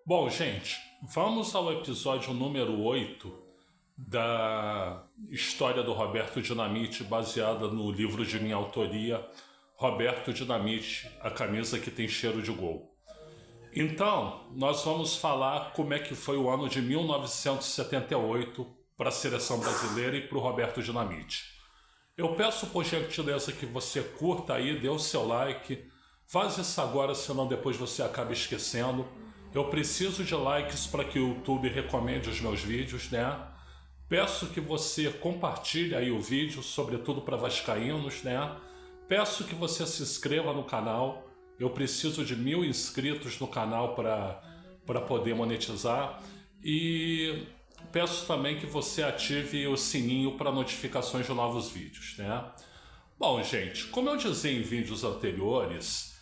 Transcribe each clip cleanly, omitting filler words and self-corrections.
Bom, gente, vamos ao episódio número 8 da história do Roberto Dinamite, baseada no livro de minha autoria, Roberto Dinamite, a camisa que tem cheiro de gol. Então, nós vamos falar como é que foi o ano de 1978 para a seleção brasileira e para o Roberto Dinamite. Eu peço por gentileza que você curta aí, dê o seu like, faz isso agora, senão depois você acaba esquecendo. Eu preciso de likes para que o YouTube recomende os meus vídeos, né? Peço que você compartilhe aí o vídeo, sobretudo para vascaínos, né? Peço que você se inscreva no canal. Eu preciso de 1000 inscritos no canal para poder monetizar. E peço também que você ative o sininho para notificações de novos vídeos, né? Bom, gente, como eu dizia em vídeos anteriores,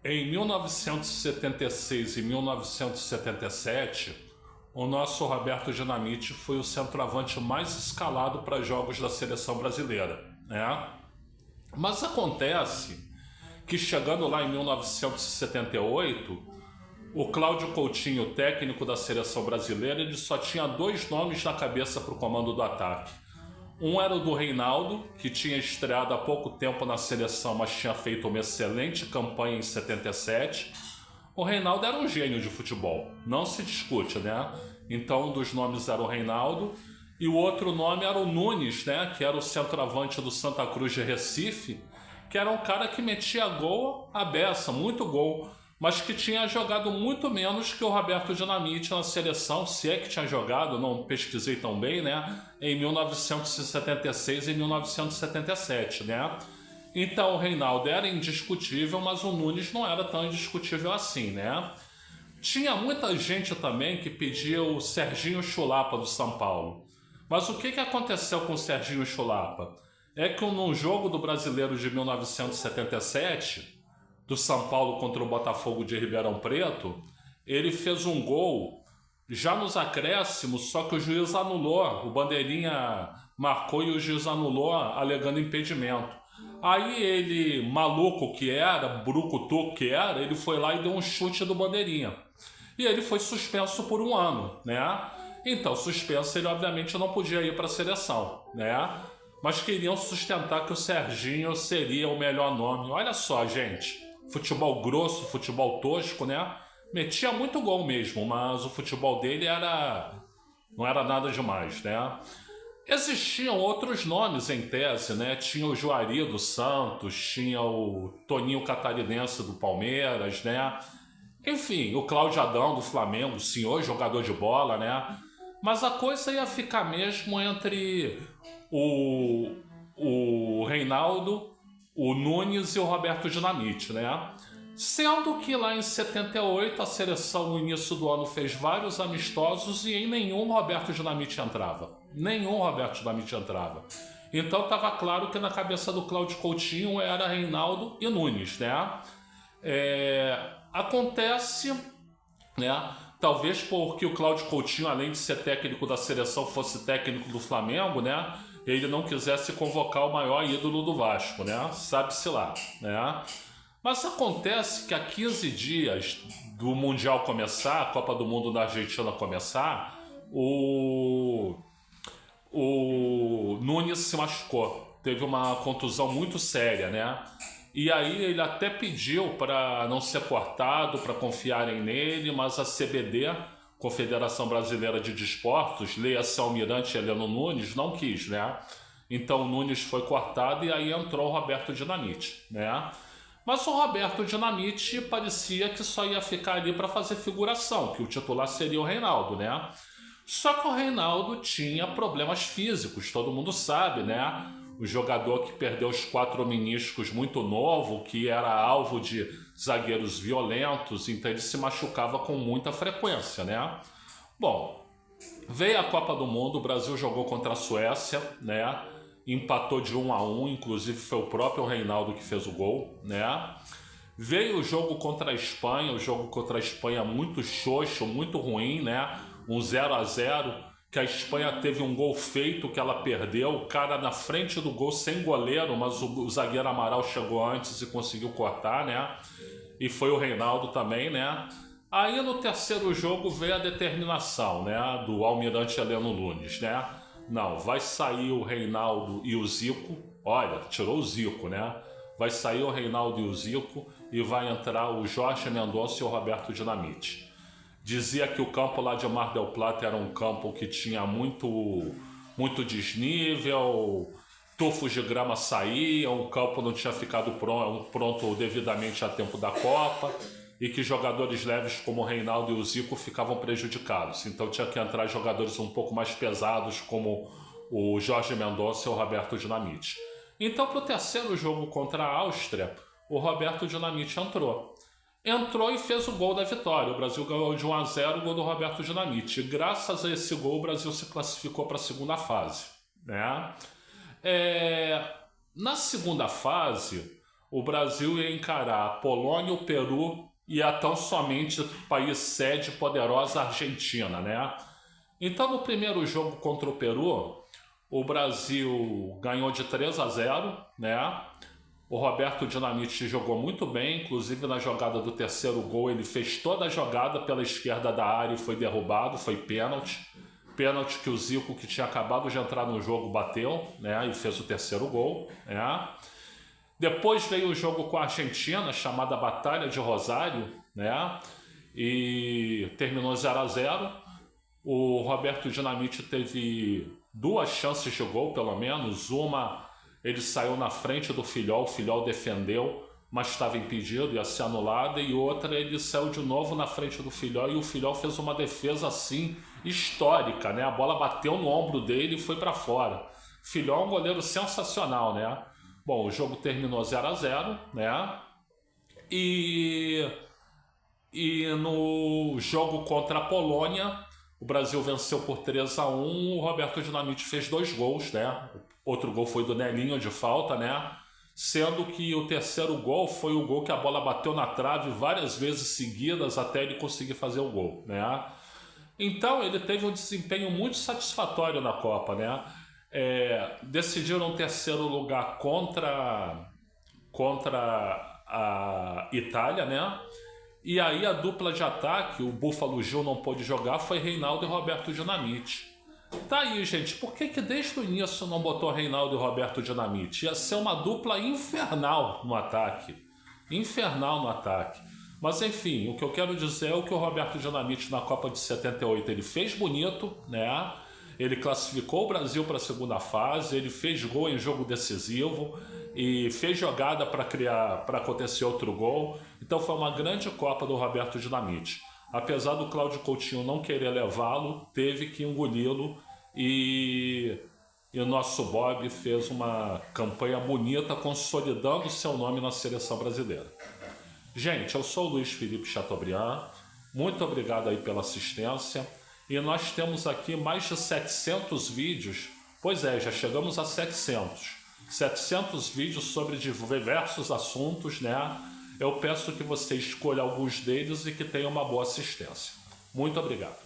em 1976 e 1977, o nosso Roberto Dinamite foi o centroavante mais escalado para jogos da seleção brasileira, né? Mas acontece que chegando lá em 1978, o Cláudio Coutinho, técnico da seleção brasileira, ele só tinha 2 nomes na cabeça para o comando do ataque. Um era o do Reinaldo, que tinha estreado há pouco tempo na seleção, mas tinha feito uma excelente campanha em 77. O Reinaldo era um gênio de futebol, não se discute, né? Então um dos nomes era o Reinaldo, e o outro nome era o Nunes, né? Que era o centroavante do Santa Cruz de Recife, que era um cara que metia gol à beça, muito gol, mas que tinha jogado muito menos que o Roberto Dinamite na seleção, se é que tinha jogado, não pesquisei tão bem, né? Em 1976 e 1977, né? Então o Reinaldo era indiscutível, mas o Nunes não era tão indiscutível assim, né? Tinha muita gente também que pedia o Serginho Chulapa do São Paulo. Mas o que aconteceu com o Serginho Chulapa? É que num jogo do Brasileiro de 1977, do São Paulo contra o Botafogo de Ribeirão Preto, ele fez um gol já nos acréscimos, só que o juiz anulou, o bandeirinha marcou e o juiz anulou, alegando impedimento. Aí ele, maluco que era, brucutu que era, ele foi lá e deu um chute do bandeirinha. E ele foi suspenso por 1 ano, né? Então, suspenso, ele obviamente não podia ir para a seleção, né? Mas queriam sustentar que o Serginho seria o melhor nome. Olha só, gente, futebol grosso, futebol tosco, né? Metia muito gol mesmo, mas o futebol dele não era nada demais, né? Existiam outros nomes em tese, né? Tinha o Juari do Santos, tinha o Toninho Catarinense do Palmeiras, né? Enfim, o Cláudio Adão do Flamengo, senhor jogador de bola, né? Mas a coisa ia ficar mesmo entre o Reinaldo, o Nunes e o Roberto Dinamite, né? Sendo que lá em 78 a seleção no início do ano fez vários amistosos e em nenhum Roberto Dinamite entrava. Nenhum Roberto Dinamite entrava. Então estava claro que na cabeça do Cláudio Coutinho era Reinaldo e Nunes, né? Acontece, né? Talvez porque o Cláudio Coutinho, além de ser técnico da seleção, fosse técnico do Flamengo, né? Ele não quisesse convocar o maior ídolo do Vasco, né? Sabe-se lá, né? Mas acontece que há 15 dias do Mundial começar, a Copa do Mundo da Argentina começar, o Nunes se machucou. Teve uma contusão muito séria, né? E aí ele até pediu para não ser cortado, para confiarem nele, mas a CBD, Confederação Brasileira de Desportos, leia-se Almirante Heleno Nunes, não quis, né? Então o Nunes foi cortado e aí entrou o Roberto Dinamite, né? Mas o Roberto Dinamite parecia que só ia ficar ali para fazer figuração, que o titular seria o Reinaldo, né? Só que o Reinaldo tinha problemas físicos, todo mundo sabe, né? O jogador que perdeu os 4 meniscos muito novo, que era alvo de zagueiros violentos, então ele se machucava com muita frequência, né? Bom, veio a Copa do Mundo, o Brasil jogou contra a Suécia, né? Empatou de 1-1, inclusive foi o próprio Reinaldo que fez o gol, né? Veio o jogo contra a Espanha, o jogo contra a Espanha muito xoxo, muito ruim, né? Um 0-0, que a Espanha teve um gol feito que ela perdeu, o cara na frente do gol sem goleiro, mas o zagueiro Amaral chegou antes e conseguiu cortar, né? E foi o Reinaldo também, né? Aí no terceiro jogo veio a determinação, né, do almirante Heleno Nunes, né? Não, vai sair o Reinaldo e o Zico. Olha, tirou o Zico, né? Vai sair o Reinaldo e o Zico e vai entrar o Jorge Mendonça e o Roberto Dinamite. Dizia que o campo lá de Mar del Plata era um campo que tinha muito desnível, tufos de grama saíam, o campo não tinha ficado pronto devidamente a tempo da Copa e que jogadores leves como o Reinaldo e o Zico ficavam prejudicados. Então tinha que entrar jogadores um pouco mais pesados como o Jorge Mendonça e o Roberto Dinamite. Então para o terceiro jogo contra a Áustria, o Roberto Dinamite entrou e fez o gol da vitória. O Brasil ganhou de 1-0 o gol do Roberto Dinamite. E graças a esse gol, o Brasil se classificou para a segunda fase, né? Na segunda fase, o Brasil ia encarar a Polônia, o Peru e a tão somente país sede poderosa Argentina, né? Então, no primeiro jogo contra o Peru, o Brasil ganhou de 3-0, né? O Roberto Dinamite jogou muito bem, inclusive na jogada do terceiro gol ele fez toda a jogada pela esquerda da área e foi derrubado, foi pênalti. Pênalti que o Zico, que tinha acabado de entrar no jogo, bateu, né, e fez o terceiro gol, né. Depois veio o jogo com a Argentina, chamada Batalha de Rosário, né, e terminou 0-0. O Roberto Dinamite teve 2 chances de gol, pelo menos. Uma, ele saiu na frente do Filhol, o Filhol defendeu, mas estava impedido, ia ser anulada. E outra, ele saiu de novo na frente do Filhol e o Filhol fez uma defesa assim histórica, né? A bola bateu no ombro dele e foi para fora. Filhol é um goleiro sensacional, né? Bom, o jogo terminou 0-0, né? E no jogo contra a Polônia, o Brasil venceu por 3-1. O Roberto Dinamite fez 2 gols, né? Outro gol foi do Nelinho de falta, né? Sendo que o terceiro gol foi o gol que a bola bateu na trave várias vezes seguidas até ele conseguir fazer o gol, né? Então ele teve um desempenho muito satisfatório na Copa, né? Decidiram um terceiro lugar contra a Itália, né? E aí a dupla de ataque, o Búfalo Gil não pôde jogar, foi Reinaldo e Roberto Dinamite. Tá aí, gente, por que desde o início não botou Reinaldo e Roberto Dinamite? Ia ser uma dupla infernal no ataque. Infernal no ataque. Mas enfim, o que eu quero dizer é o que o Roberto Dinamite na Copa de 78 ele fez bonito, né? Ele classificou o Brasil para a segunda fase, ele fez gol em jogo decisivo e fez jogada para acontecer outro gol. Então foi uma grande Copa do Roberto Dinamite. Apesar do Cláudio Coutinho não querer levá-lo, teve que engoli-lo e o nosso Bob fez uma campanha bonita consolidando seu nome na seleção brasileira. Gente, eu sou o Luiz Felipe Chateaubriand, muito obrigado aí pela assistência. E nós temos aqui mais de 700 vídeos, pois é, já chegamos a 700 vídeos sobre diversos assuntos, né? Eu peço que você escolha alguns deles e que tenha uma boa assistência. Muito obrigado.